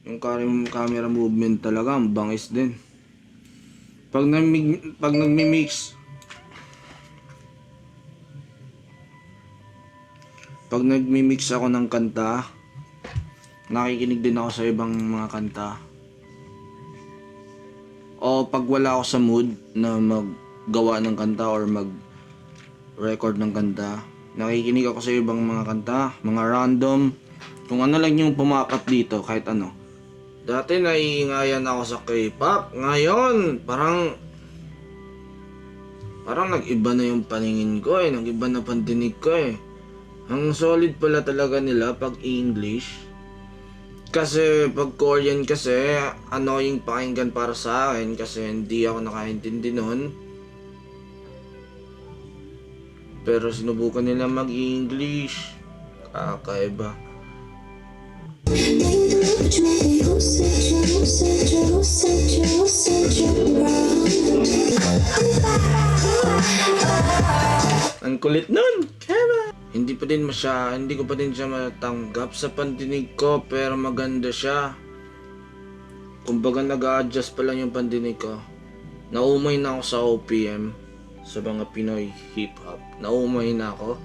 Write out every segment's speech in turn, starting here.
Yung camera movement talaga, ang bangis din. Pag nagmi-mix, ako ng kanta, nakikinig din ako sa ibang mga kanta. O pag wala ako sa mood na maggawa ng kanta or mag-record ng kanta, nakikinig ako sa ibang mga kanta, mga random, kung ano lang yung pumapat dito, kahit ano. Dati naiingayan ako sa K-pop, ngayon parang nag-iba na yung paningin ko nag-iba na pandinig ko Ang solid pala talaga nila pag English. Kasi pag Korean kasi, annoying pakinggan para sa akin kasi hindi ako nakaintindi nun. Pero sinubukan nila mag-English. Kakaiba. Ang kulit nun! Hindi ko pa din siya matanggap sa pandinig ko, pero maganda siya. Kumbaga nag-a-adjust pa lang yung pandinig ko. Naumay na ako sa OPM, sa mga Pinoy hip-hop. Naumay na ako.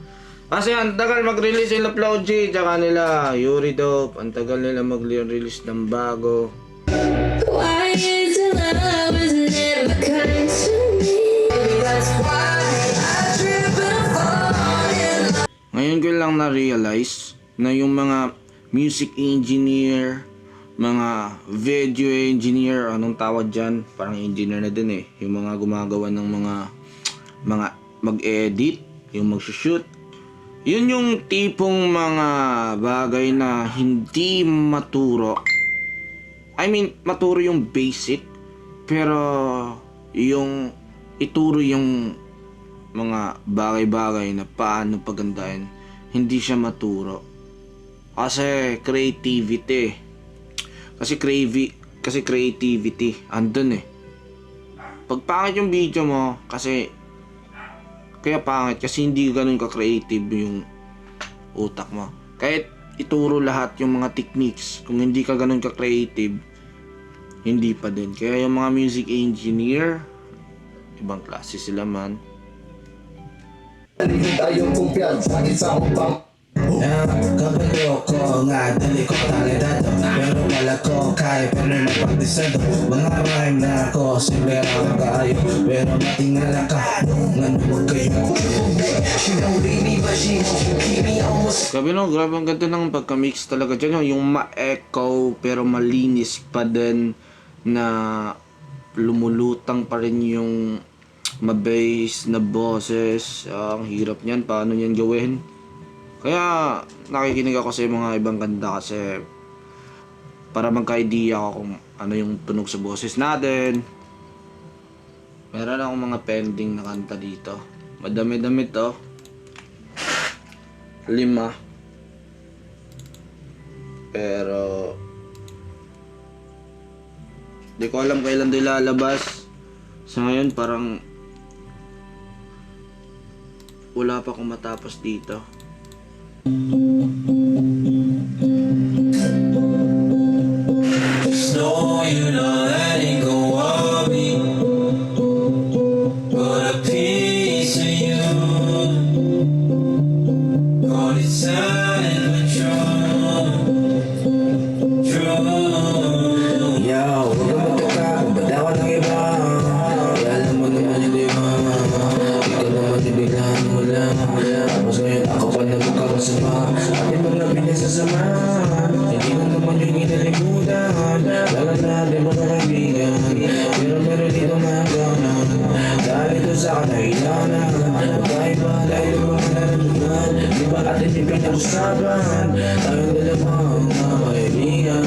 Kasi ang tagal mag-release sila Flow-G, tsaka nila Yuri Dope. Ang tagal nila mag-release ng bago. Ngayon ko lang na-realize na yung mga music engineer, mga video engineer, anong tawag dyan? Parang engineer na din yung mga gumagawa ng mga mag-edit, yung mag-shoot. Yun yung tipong mga bagay na hindi maturo. I mean, maturo yung basic, pero yung ituro yung mga bagay-bagay na paano pagandahin, hindi siya maturo. Kasi creativity. Kasi creativity andun Pag pangit yung video mo, kaya pangit kasi hindi ganun ka-creative yung utak mo. Kahit ituro lahat yung mga techniques, kung hindi ka ganun ka-creative, hindi pa din. Kaya yung mga music engineer, ibang klase sila man. Tayong kumpiyansa, isa ko pang kabalo ko nga, dali ko talidado. Pero wala ko kaya, pero mapagdisado. Mga rhyme na ako, simple lang kaayo. Pero matingala ka, nanubog kayo. Grabe ang ganda ng pagka-mix talaga dyan. Yung ma-echo pero malinis pa din, na lumulutang pa rin yung ma-bass na boses. Ang hirap niyan, paano niyan gawin? Kaya nakikinig ako sa mga ibang kanta kasi para magka-idea ako kung ano yung tunog sa boses natin. Meron akong mga pending na kanta dito. Madami-dami to. 5. Pero di ko alam kailan ito ilalabas. Sa ngayon parang wala pa akong matapos dito. No, you're not letting go of me, but a piece of you. Call it sad but true. Yo, huwag ka magtaka kung ba't ako ng iba. Alam mo naman yung iba. Ikaw naman ibiglaan mo lang. Tapos ngayon ako pa na magkakasama. Atin mo na pinasasama. Hindi mo naman yung inalimutan. Lala natin mga kaibigan. Pero meron dito magana. Dahil ito sa kadahilanan. Magkaiba dahil yung mga nararamdaman. Di ba atin yung pinag-usapan? Tayong dalawang mga kaibigan.